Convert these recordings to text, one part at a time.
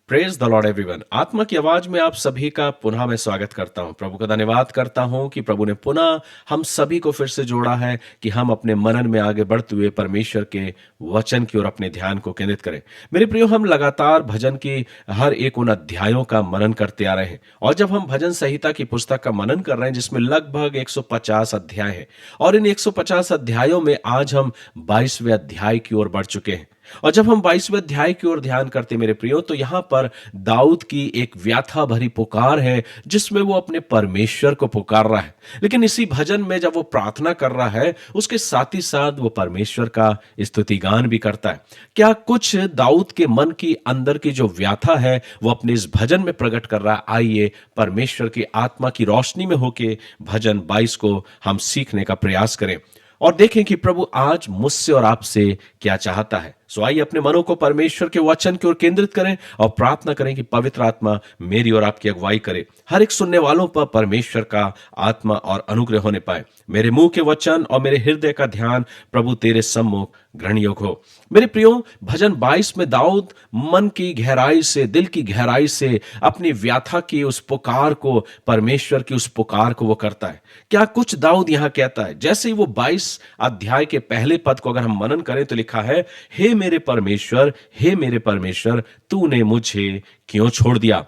Praise the Lord everyone. आत्मा की आवाज में आप सभी का पुनः मैं स्वागत करता हूं। प्रभु का धन्यवाद करता हूं कि प्रभु ने पुनः हम सभी को फिर से जोड़ा है कि हम अपने मनन में आगे बढ़ते हुए परमेश्वर के वचन की ओर अपने ध्यान को केंद्रित करें। मेरे प्रियो, हम लगातार भजन की हर एक उन अध्यायों का मनन करते आ रहे हैं और जब हम भजन संहिता की पुस्तक का मनन कर रहे हैं जिसमें लगभग 150 अध्याय है और इन 150 अध्यायों में आज हम 22वें अध्याय की ओर बढ़ चुके हैं। और जब हम 22वें अध्याय की ओर ध्यान करते मेरे प्रियो, तो यहां पर दाऊद की एक व्याथा भरी पुकार है जिसमें वो अपने परमेश्वर को पुकार रहा है। लेकिन इसी भजन में जब वो प्रार्थना कर रहा है उसके साथ ही साथ वो परमेश्वर का स्तुतिगान भी करता है। क्या कुछ दाऊद के मन की अंदर की जो व्याथा है वो अपने इस भजन में प्रकट कर रहा है। आइए परमेश्वर की आत्मा की रोशनी में होके भजन 22 को हम सीखने का प्रयास करें और देखें कि प्रभु आज मुझसे और आपसे क्या चाहता है। सो आइए अपने मनों को परमेश्वर के वचन की ओर केंद्रित करें और प्रार्थना करें कि पवित्र आत्मा मेरी और आपकी अगुवाई करे। हर एक सुनने वालों पर परमेश्वर का आत्मा और अनुग्रह होने पाए। मेरे मुंह के वचन और मेरे हृदय का ध्यान प्रभु तेरे सम्मुख ग्रहण योग्य हो। मेरे प्रियो, भजन 22 में दाऊद मन की गहराई से, दिल की गहराई से अपनी व्याथा की उस पुकार को, परमेश्वर की उस पुकार को वो करता है। क्या कुछ दाऊद यहां कहता है, जैसे ही वो 22 अध्याय के पहले पद को अगर हम मनन करें तो लिखा है, हे मेरे परमेश्वर, हे मेरे परमेश्वर, तूने मुझे क्यों छोड़ दिया।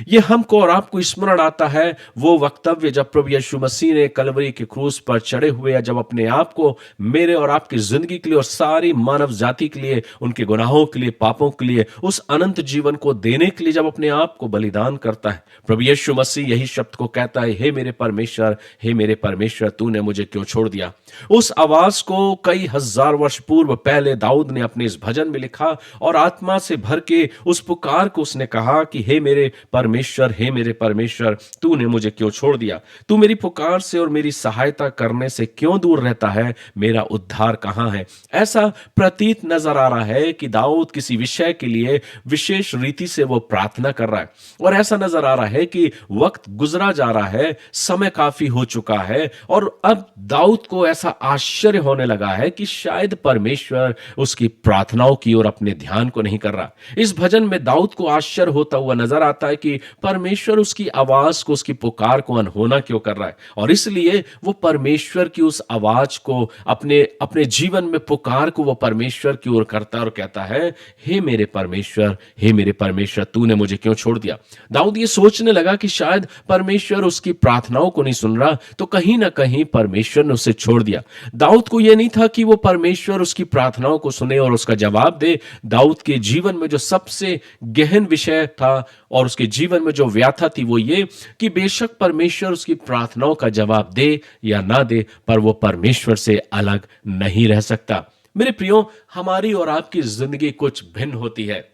ये हमको और आपको स्मरण आता है वो वक्तव्य जब प्रभु यीशु मसीह ने कलवरी के क्रूस पर चढ़े हुए, जब अपने आप को मेरे और आपकी जिंदगी के लिए और सारी मानव जाति के लिए, उनके गुनाहों के लिए, पापों के लिए, उस अनंत जीवन को देने के लिए जब अपने आप को बलिदान करता है। प्रभु यीशु मसीह यही शब्द को कहता है, हे मेरे परमेश्वर, हे मेरे परमेश्वर, तूने मुझे क्यों छोड़ दिया। उस आवाज को कई हजार वर्ष पूर्व पहले दाऊद ने अपने इस भजन में लिखा और आत्मा से भर के उस पुकार को उसने कहा कि हे मेरे परमेश्वर, हे मेरे परमेश्वर, तूने मुझे क्यों छोड़ दिया। तू मेरी पुकार से और मेरी सहायता करने से क्यों दूर रहता है। मेरा उद्धार कहां है। ऐसा प्रतीत नजर आ रहा है कि दाऊद किसी विषय के लिए विशेष रीति से वो प्रार्थना कर रहा है और ऐसा नजर आ रहा है कि वक्त गुजरा जा रहा है, समय काफी हो चुका है और अब दाऊद को ऐसा आश्चर्य होने लगा है कि शायद परमेश्वर उसकी प्रार्थनाओं की ओर अपने ध्यान को नहीं कर रहा। इस भजन में दाऊद को आश्चर्य होता हुआ नजर आता है कि परमेश्वर उसकी आवाज को, उसकी पुकार को अनहोना क्यों कर रहा है और इसलिए वो परमेश्वर की उस आवाज को अपने अपने जीवन में, पुकार को वो परमेश्वर की ओर करता है और कहता है, हे मेरे परमेश्वर, हे मेरे परमेश्वर, तूने मुझे क्यों छोड़ दिया। दाऊद ये सोचने लगा कि शायद परमेश्वर उसकी प्रार्थनाओं को नहीं सुन रहा, तो कहीं ना कहीं परमेश्वर ने उसे छोड़ दिया। दाऊद को यह नहीं था कि वो परमेश्वर उसकी प्रार्थनाओं को सुने और उसका जवाब दे। दाऊद के जीवन में जो सबसे गहन विषय था और उसके जीवन में जो व्याथा थी वो ये कि बेशक परमेश्वर उसकी प्रार्थनाओं का जवाब दे या ना दे, पर वो परमेश्वर से अलग नहीं रह सकता। मेरे प्रियो, हमारी और आपकी जिंदगी कुछ भिन्न होती है।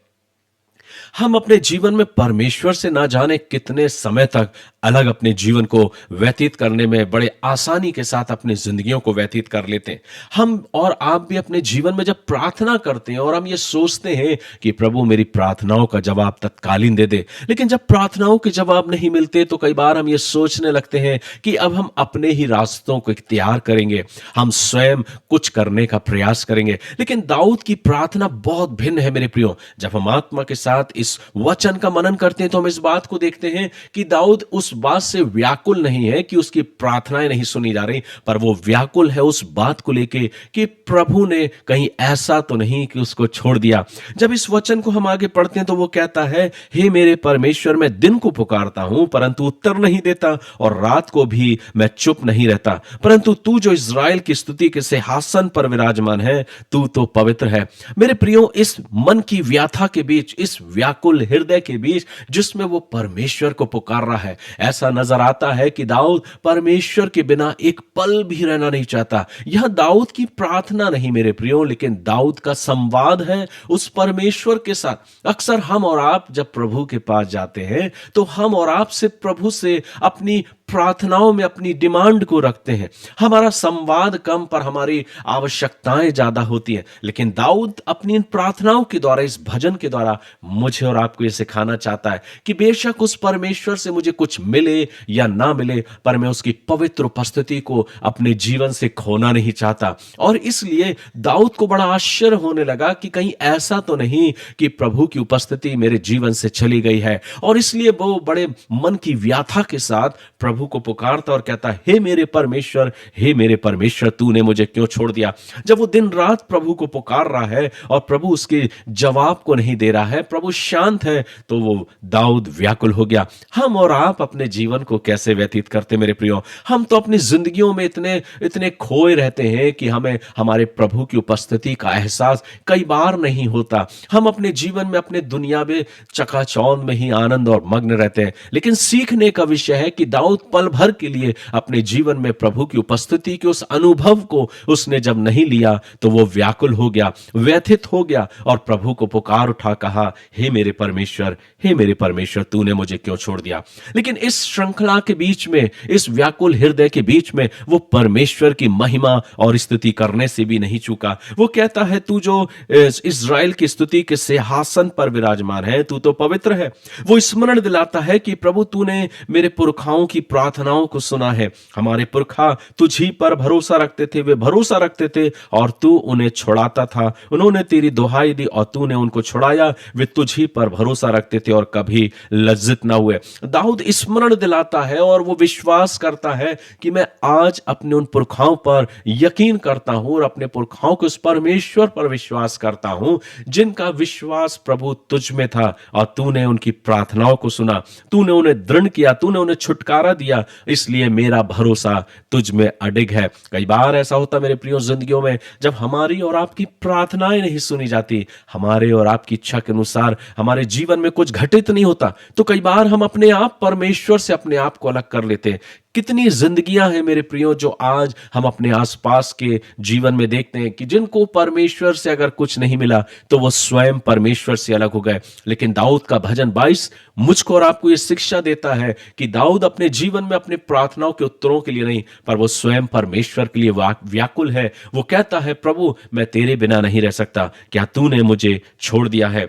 हम अपने जीवन में परमेश्वर से ना जाने कितने समय तक अलग अपने जीवन को व्यतीत करने में बड़े आसानी के साथ अपनी जिंदगियों को व्यतीत कर लेते हैं। हम और आप भी अपने जीवन में जब प्रार्थना करते हैं और हम ये सोचते हैं कि प्रभु मेरी प्रार्थनाओं का जवाब तत्कालीन दे दे, लेकिन जब प्रार्थनाओं के जवाब नहीं मिलते तो कई बार हम ये सोचने लगते हैं कि अब हम अपने ही रास्तों को इख्तियार करेंगे, हम स्वयं कुछ करने का प्रयास करेंगे। लेकिन दाऊद की प्रार्थना बहुत भिन्न है मेरे प्रियो। जब हम आत्मा के साथ इस वचन का मनन करते हैं तो हम इस बात को देखते हैं कि दाऊद उस बात से व्याकुल नहीं है कि उसकी प्रार्थनाएं नहीं सुनी जा रही, पर वो व्याकुल है उस बात को लेके कि प्रभु ने कहीं ऐसा तो नहीं कि उसको छोड़ दिया। जब इस वचन को हम आगे पढ़ते हैं तो वो कहता है, हे मेरे परमेश्वर, मैं दिन को पुकारता हूं परंतु उत्तर नहीं देता और रात को भी मैं चुप नहीं रहता, परंतु तू जो इस्राएल की स्तुति के सिंहासन पर विराजमान है, तू तो पवित्र है। मेरे प्रियो, इस मन की व्याथा के बीच, इस व्याकुल हृदय के बीच जिसमें वो परमेश्वर को पुकार रहा है, ऐसा नजर आता है कि दाऊद परमेश्वर के बिना एक पल भी रहना नहीं चाहता। यह दाऊद की प्रार्थना नहीं मेरे प्रियो, लेकिन दाऊद का संवाद है उस परमेश्वर के साथ। अक्सर हम और आप जब प्रभु के पास जाते हैं तो हम और आप से प्रभु से अपनी प्रार्थनाओं में अपनी डिमांड को रखते हैं। हमारा संवाद कम पर हमारी आवश्यकताएं ज्यादा होती हैं। लेकिन दाऊद अपनी इन प्रार्थनाओं के द्वारा, इस भजन के द्वारा मुझे और आपको ये सिखाना चाहता है कि बेशक उस परमेश्वर से मुझे कुछ मिले या ना मिले, पर मैं उसकी पवित्र उपस्थिति को अपने जीवन से खोना नहीं चाहता। और इसलिए दाऊद को बड़ा आश्चर्य होने लगा कि कहीं ऐसा तो नहीं कि प्रभु की उपस्थिति मेरे जीवन से चली गई है। और इसलिए वो बड़े मन की व्याथा के साथ प्रभु को पुकारता और कहता, हे मेरे परमेश्वर, हे मेरे परमेश्वर, तूने मुझे क्यों छोड़ दिया। जब वो दिन रात प्रभु को पुकार रहा है और प्रभु उसके जवाब को नहीं दे रहा है, प्रभु शांत है, तो वो दाऊद व्याकुल हो गया। हम और आप अपने जीवन को कैसे व्यतीत करते मेरे प्रियो? हम तो अपनी जिंदगियों में इतने इतने खोए रहते हैं कि हमें हमारे प्रभु की उपस्थिति का एहसास कई बार नहीं होता। हम अपने जीवन में अपने दुनिया में चकाचौंध में ही आनंद और मग्न रहते हैं। लेकिन सीखने का विषय है कि दाऊद पल भर के लिए अपने जीवन में प्रभु की उपस्थिति के उस अनुभव को उसने जब नहीं लिया तो वो व्याकुल हो गया, व्यथित हो गया और प्रभु को पुकार उठा, कहा, हे मेरे परमेश्वर, हे मेरे परमेश्वर, तूने मुझे क्यों छोड़ दिया। लेकिन इस श्रृंखला के बीच में, इस व्याकुल हृदय के बीच में वो परमेश्वर की महिमा और स्तुति करने से भी नहीं चूका। वो कहता है, तू जो इस्राएल की स्तुति के सिंहासन पर विराजमान है, तू तो पवित्र है। वो स्मरण दिलाता है कि प्रभु तूने मेरे पुरखाओं की प्रार्थनाओं को सुना है। हमारे पुरखा तुझी पर भरोसा रखते थे, वे भरोसा रखते थे और तू उन्हें छुड़ाता था। उन्होंने तेरी दुहाई दी और तूने उनको छुड़ाया। वे तुझी पर भरोसा रखते थे और कभी लज्जित ना हुए। दाऊद स्मरण दिलाता है और वो विश्वास करता है कि मैं आज अपने उन पुरखाओं पर यकीन करता हूं और अपने पुरखाओं के उस परमेश्वर पर विश्वास करता हूं जिनका विश्वास प्रभु तुझ में था और तूने उनकी प्रार्थनाओं को सुना, तूने उन्हें दृढ़ किया, तूने उन्हें छुटकारा दिया। इसलिए मेरा भरोसा तुझ में अडिग है। कई बार ऐसा होता मेरे प्रियो जिंदगियों में, जब हमारी और आपकी प्रार्थनाएं नहीं सुनी जाती, हमारे और आपकी इच्छा के अनुसार हमारे जीवन में कुछ घटित नहीं होता, तो कई बार हम अपने आप परमेश्वर से अपने आप को अलग कर लेते हैं। कितनी जिंदगियां हैं मेरे प्रियो जो आज हम अपने आसपास के जीवन में देखते हैं कि जिनको परमेश्वर से अगर कुछ नहीं मिला तो वो स्वयं परमेश्वर से अलग हो गए। लेकिन दाऊद का भजन 22 मुझको और आपको ये शिक्षा देता है कि दाऊद अपने जीवन में अपने प्रार्थनाओं के उत्तरों के लिए नहीं, पर वो स्वयं परमेश्वर के लिए व्याकुल है। वो कहता है, प्रभु मैं तेरे बिना नहीं रह सकता, क्या तूने मुझे छोड़ दिया है।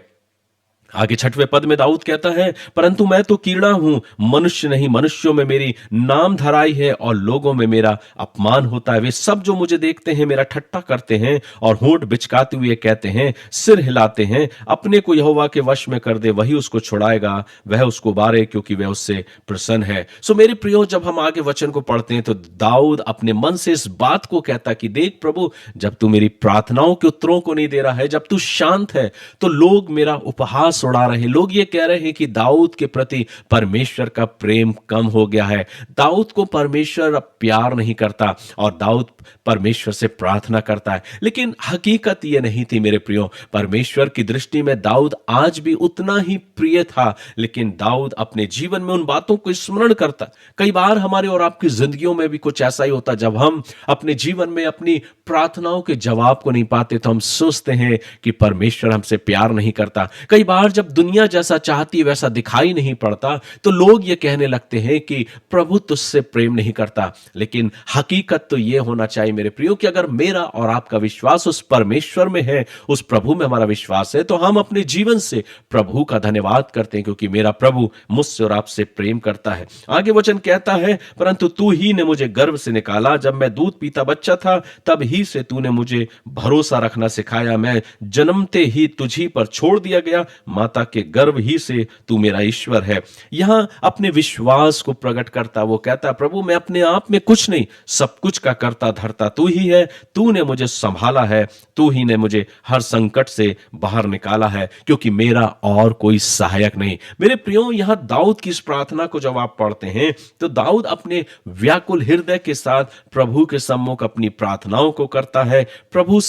आगे 6वें पद में दाऊद कहता है, परंतु मैं तो कीड़ा हूं, मनुष्य नहीं, मनुष्यों में मेरी नाम धराई है और लोगों में मेरा अपमान होता है। वे सब जो मुझे देखते हैं मेरा ठट्ठा करते हैं और होंठ बिचकाते हुए कहते हैं, सिर हिलाते हैं, अपने को यहोवा के वश में कर दे, वही उसको छुड़ाएगा, वह उसको बारे, क्योंकि वह उससे प्रसन्न है। सो मेरे प्रियो, जब हम आगे वचन को पढ़ते हैं तो दाऊद अपने मन से इस बात को कहता कि देख प्रभु, जब तू मेरी प्रार्थनाओं के उत्तरों को नहीं दे रहा है, जब तू शांत है, तो लोग मेरा उपहास उड़ा रहे, लोग ये कह रहे हैं कि दाऊद के प्रति परमेश्वर का प्रेम कम हो गया है। दाऊद को परमेश्वर अब प्यार नहीं करता और दाऊद परमेश्वर से प्रार्थना करता है। लेकिन हकीकत ये नहीं थी मेरे प्रियो। परमेश्वर की दृष्टि में दाऊद आज भी उतना ही प्रिय था, लेकिन दाऊद अपने जीवन में उन बातों को स्मरण करता। कई बार हमारे और आपकी जिंदगियों में भी कुछ ऐसा ही होता, जब हम अपने जीवन में अपनी प्रार्थनाओं के जवाब को नहीं पाते तो हम सोचते हैं कि परमेश्वर हमसे प्यार नहीं करता। कई बार जब दुनिया जैसा चाहती है वैसा दिखाई नहीं पड़ता तो लोग ये कहने लगते हैं कि प्रभु तुझसे प्रेम नहीं करता। लेकिन हकीकत तो ये होना चाहिए मेरे प्रियो कि अगर मेरा और आपका विश्वास उस परमेश्वर में है, उस प्रभु में हमारा विश्वास है, तो हम अपने जीवन से प्रभु का धन्यवाद करते हैं, क्योंकि मेरा प्रभु मुझसे और आपसे प्रेम करता है। आगे वचन कहता है, परंतु तू ही ने मुझे गर्भ से निकाला, जब मैं दूध पीता बच्चा था तब ही से तूने मुझे भरोसा रखना सिखाया। मैं जन्मते ही तुझी पर छोड़ दिया गया, माता के गर्भ ही से तू मेरा ईश्वर है। यहां अपने विश्वास को प्रकट करता वो कहता, प्रभु मैं अपने आप में कुछ नहीं, सब कुछ का करता धरता तू ही है, तूने मुझे संभाला है, तू ही ने मुझे हर संकट से बाहर निकाला है, क्योंकि मेरा और कोई सहायक नहीं। मेरे प्रियो, यहां दाऊद की इस प्रार्थना को जब आप पढ़ते हैं तो दाऊद अपने व्याकुल हृदय के साथ प्रभु के सम्मुख अपनी प्रार्थनाओं को करता है। प्रभु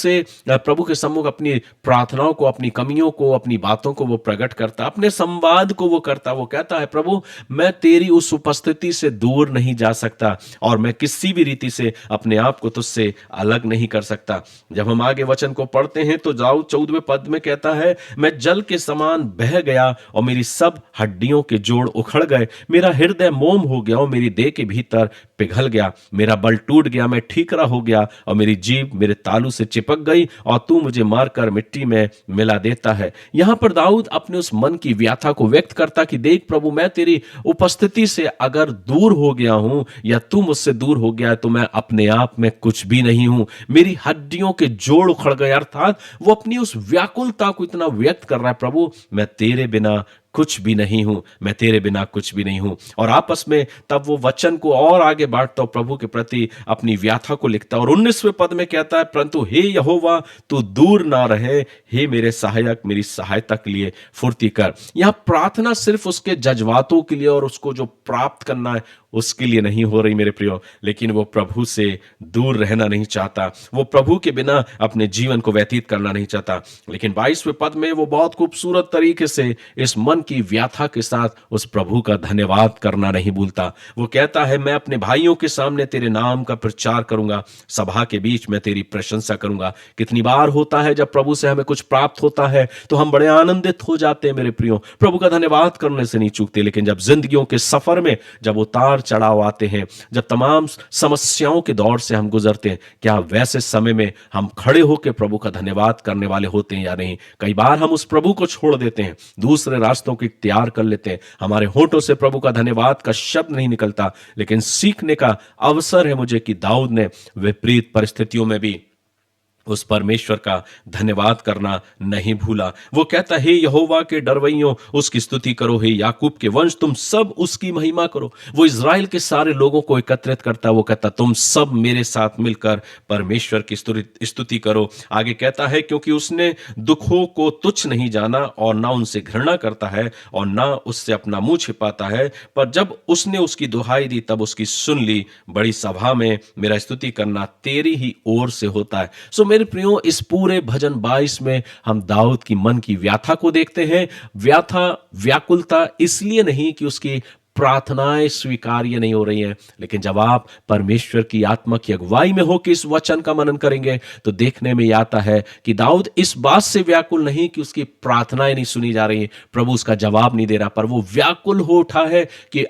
के सम्मुख अपनी प्रार्थनाओं को, अपनी कमियों को, अपनी बातों को वो प्रकट करता, अपने संवाद को वो करता। वो कहता है प्रभु मैं तेरी उस उपस्थिति से दूर नहीं जा सकता और मैं किसी भी रीति से अपने आप को तुझसे अलग नहीं कर सकता। जब हम आगे वचन को पढ़ते हैं तो दाऊद 14वें पद में कहता है, मैं जल के समान बह गया और मेरी सब हड्डियों के जोड़ उखड़ गए, मेरा हृदय मोम हो गया और मेरी देह के भीतर पिघल गया, मेरा बल टूट गया, मैं ठीकरा हो गया और मेरी जीभ मेरे तालू से चिपक गई और तू मुझे मारकर मिट्टी में मिला देता है। यहां पर दाऊद अपने उस मन की व्यथा को व्यक्त करता कि देख प्रभु मैं तेरी उपस्थिति से अगर दूर हो गया हूं या तू मुझसे दूर हो गया है तो मैं अपने आप में कुछ भी नहीं हूं, मेरी हड्डियों के जोड़ उखड़ गए। अर्थात वो अपनी उस व्याकुलता को इतना व्यक्त कर रहा है, प्रभु मैं तेरे बिना कुछ भी नहीं हूं, मैं तेरे बिना कुछ भी नहीं हूं। और आपस में तब वो वचन को और आगे बांटता, प्रभु के प्रति अपनी व्याथा को लिखता और 19वें पद में कहता है, परंतु हे यहोवा तू दूर ना रहे, हे मेरे सहायक मेरी सहायता के लिए फुर्ती कर। यहां प्रार्थना सिर्फ उसके जज्बातों के लिए और उसको जो प्राप्त करना है उसके लिए नहीं हो रही मेरे प्रियो, लेकिन वो प्रभु से दूर रहना नहीं चाहता, वो प्रभु के बिना अपने जीवन को व्यतीत करना नहीं चाहता। लेकिन 22वें पद में वो बहुत खूबसूरत तरीके से इस मन की व्याथा के साथ उस प्रभु का धन्यवाद करना नहीं भूलता। वो कहता है, मैं अपने भाइयों के सामने तेरे नाम का प्रचार करूंगा, सभा के बीच में तेरी प्रशंसा करूंगा। कितनी बार होता है जब प्रभु से हमें कुछ प्राप्त होता है तो हम बड़े आनंदित हो जाते हैं मेरे प्रियो, प्रभु का धन्यवाद करने से नहीं चूकते। लेकिन जब जिंदगियों के सफर में जब उतार चढ़ाव आते हैं, जब तमाम समस्याओं के दौर से हम गुजरते हैं, क्या वैसे समय में हम खड़े होकर प्रभु का धन्यवाद करने वाले होते हैं या नहीं? कई बार हम उस प्रभु को छोड़ देते हैं, दूसरे रास्तों को इख्तियार कर लेते हैं, हमारे होठों से प्रभु का धन्यवाद का शब्द नहीं निकलता। लेकिन सीखने का अवसर है मुझे कि दाऊद ने विपरीत परिस्थितियों में भी उस परमेश्वर का धन्यवाद करना नहीं भूला। वो कहता है, यहोवा के डरवैयों उसकी स्तुति करो, हे याकूब के वंश तुम सब उसकी महिमा करो। वो इज़राइल के सारे लोगों को एकत्रित करता, वो कहता तुम सब मेरे साथ मिलकर परमेश्वर की स्तुति करो। आगे कहता है, क्योंकि उसने दुखों को तुच्छ नहीं जाना और ना उनसे घृणा करता है और ना उससे अपना मुंह छिपाता है, पर जब उसने उसकी दुहाई दी तब उसकी सुन ली। बड़ी सभा में मेरा स्तुति करना तेरी ही ओर से होता है। सो मेरे प्रियो, इस पूरे भजन 22 में हम दाऊद की मन की व्याथा को देखते हैं। व्याथा, व्याकुलता इसलिए नहीं कि उसकी प्रार्थनाएं स्वीकार्य नहीं हो रही हैं, लेकिन जब आप परमेश्वर की आत्मा की अगुवाई में होकर इस वचन का मनन करेंगे तो देखने में आता है कि दाऊद इस बात से व्याकुल नहीं कि उसकी प्रार्थनाएं नहीं सुनी जा रही, प्रभु उसका जवाब नहीं दे रहा, पर वो व्याकुल हो उठा है कि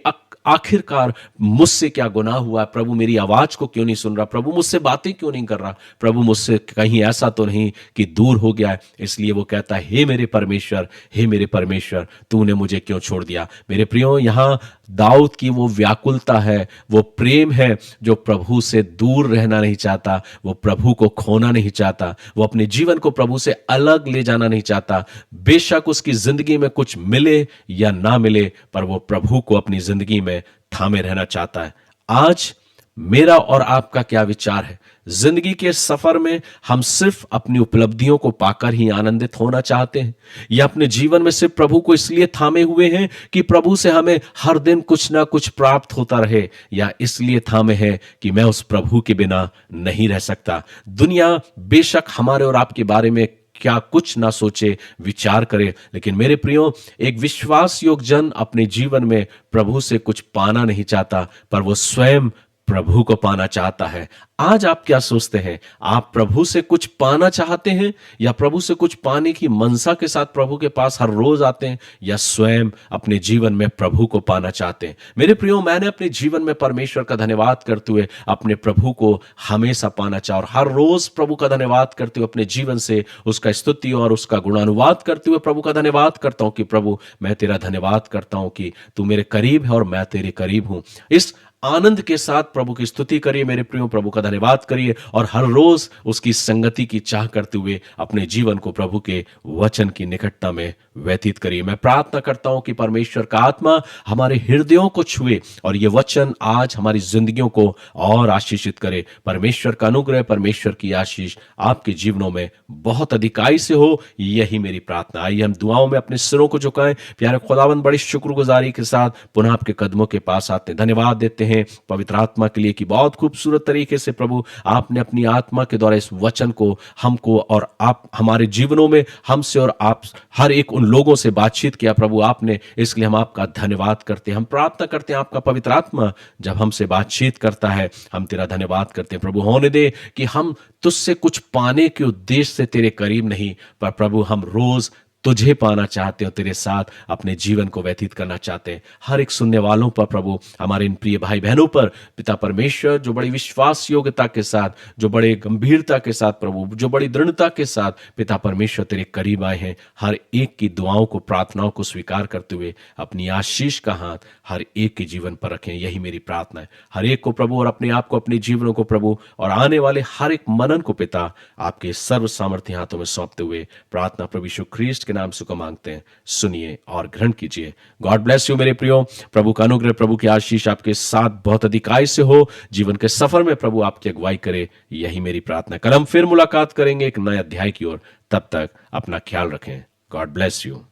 आखिरकार मुझसे क्या गुनाह हुआ, प्रभु मेरी आवाज को क्यों नहीं सुन रहा, प्रभु मुझसे बातें क्यों नहीं कर रहा, प्रभु मुझसे कहीं ऐसा तो नहीं कि दूर हो गया है। इसलिए वो कहता है, हे मेरे परमेश्वर, हे मेरे परमेश्वर तूने मुझे क्यों छोड़ दिया। मेरे प्रियो, यहां दाऊद की वो व्याकुलता है, वो प्रेम है जो प्रभु से दूर रहना नहीं चाहता, वो प्रभु को खोना नहीं चाहता, वो अपने जीवन को प्रभु से अलग ले जाना नहीं चाहता। बेशक उसकी जिंदगी में कुछ मिले या ना मिले, पर वो प्रभु को अपनी जिंदगी में थामे रहना चाहता है। आज मेरा और आपका क्या विचार है? जिंदगी के सफर में हम सिर्फ अपनी उपलब्धियों को पाकर ही आनंदित होना चाहते हैं, या अपने जीवन में सिर्फ प्रभु को इसलिए थामे हुए हैं कि प्रभु से हमें हर दिन कुछ ना कुछ प्राप्त होता रहे, या इसलिए थामे हैं कि मैं उस प्रभु के बिना नहीं रह सकता। दुनिया बेशक हमारे और आपके बारे में क्या कुछ ना सोचे, विचार करे, लेकिन मेरे प्रियो, एक विश्वास योग्य जन अपने जीवन में प्रभु से कुछ पाना नहीं चाहता, पर वो स्वयं प्रभु को पाना चाहता है। आज आप क्या सोचते हैं? आप प्रभु से कुछ पाना चाहते हैं, या प्रभु से कुछ पाने की मनसा के साथ प्रभु के पास हर रोज आते हैं, या स्वयं अपने जीवन में प्रभु को पाना चाहते हैं? मेरे प्रियो, मैंने अपने जीवन में परमेश्वर का धन्यवाद करते हुए अपने प्रभु को हमेशा पाना चाहा, और हर रोज प्रभु का धन्यवाद करते हुए अपने जीवन से उसका स्तुति और उसका गुणानुवाद करते हुए प्रभु का धन्यवाद करता हूं कि प्रभु मैं तेरा धन्यवाद करता हूं कि तू मेरे करीब है और मैं तेरे करीब हूं। इस आनंद के साथ प्रभु की स्तुति करिए मेरे प्रियो, प्रभु का धन्यवाद करिए, और हर रोज उसकी संगति की चाह करते हुए अपने जीवन को प्रभु के वचन की निकटता में व्यतीत करिए। मैं प्रार्थना करता हूं कि परमेश्वर का आत्मा हमारे हृदयों को छुए और ये वचन आज हमारी जिंदगियों को और आशीषित करे। परमेश्वर का अनुग्रह, परमेश्वर की आशीष आपके जीवनों में बहुत अधिकाई से हो, यही मेरी प्रार्थना। आइए हम दुआओं में अपने सिरों को झुकाएं। प्यारे खुदावंद, बड़ी शुक्रगुजारी के साथ पुनः आपके कदमों के पास आते हैं, धन्यवाद देते हैं हैं पवित्र आत्मा के लिए कि बहुत खूबसूरत तरीके से प्रभु आपने अपनी आत्मा के द्वारा इस वचन को हमको और आप हमारे जीवनों में हमसे और आप हर एक उन लोगों से बातचीत किया प्रभु आपने, इसलिए हम आपका धन्यवाद करते हैं। हम प्रार्थना करते हैं आपका पवित्र आत्मा जब हमसे बातचीत करता है हम तेरा धन्यवाद करते हैं प्रभु। होने दे कि हम तुझसे कुछ पाने के उद्देश्य से तेरे करीब नहीं, पर प्रभु हम रोज तुझे पाना चाहते हो, तेरे साथ अपने जीवन को व्यतीत करना चाहते हैं। हर एक सुनने वालों पर प्रभु, हमारे इन प्रिय भाई बहनों पर पिता परमेश्वर, जो बड़ी विश्वास योग्यता के साथ, जो बड़े गंभीरता के साथ प्रभु, जो बड़ी दृढ़ता के साथ पिता परमेश्वर तेरे करीब आए हैं, हर एक की दुआओं को, प्रार्थनाओं को स्वीकार करते हुए अपनी आशीष का हाथ हर एक के जीवन पर रखें, यही मेरी प्रार्थना है। हर एक को प्रभु और अपने आप को, अपने जीवनों को प्रभु और आने वाले हर एक मनन को पिता आपके सर्व सामर्थ्य हाथों में सौंपते हुए प्रार्थना प्रभु यीशु ख्रीस्ट नाम से को मांगते हैं, सुनिए और ग्रहण कीजिए। गॉड ब्लेस यू मेरे प्रियो। प्रभु का अनुग्रह, प्रभु की आशीष आपके साथ बहुत अधिक आय से हो, जीवन के सफर में प्रभु आपकी अगुवाई करे, यही मेरी प्रार्थना। कल हम फिर मुलाकात करेंगे एक नए अध्याय की ओर। तब तक अपना ख्याल रखें। God bless you.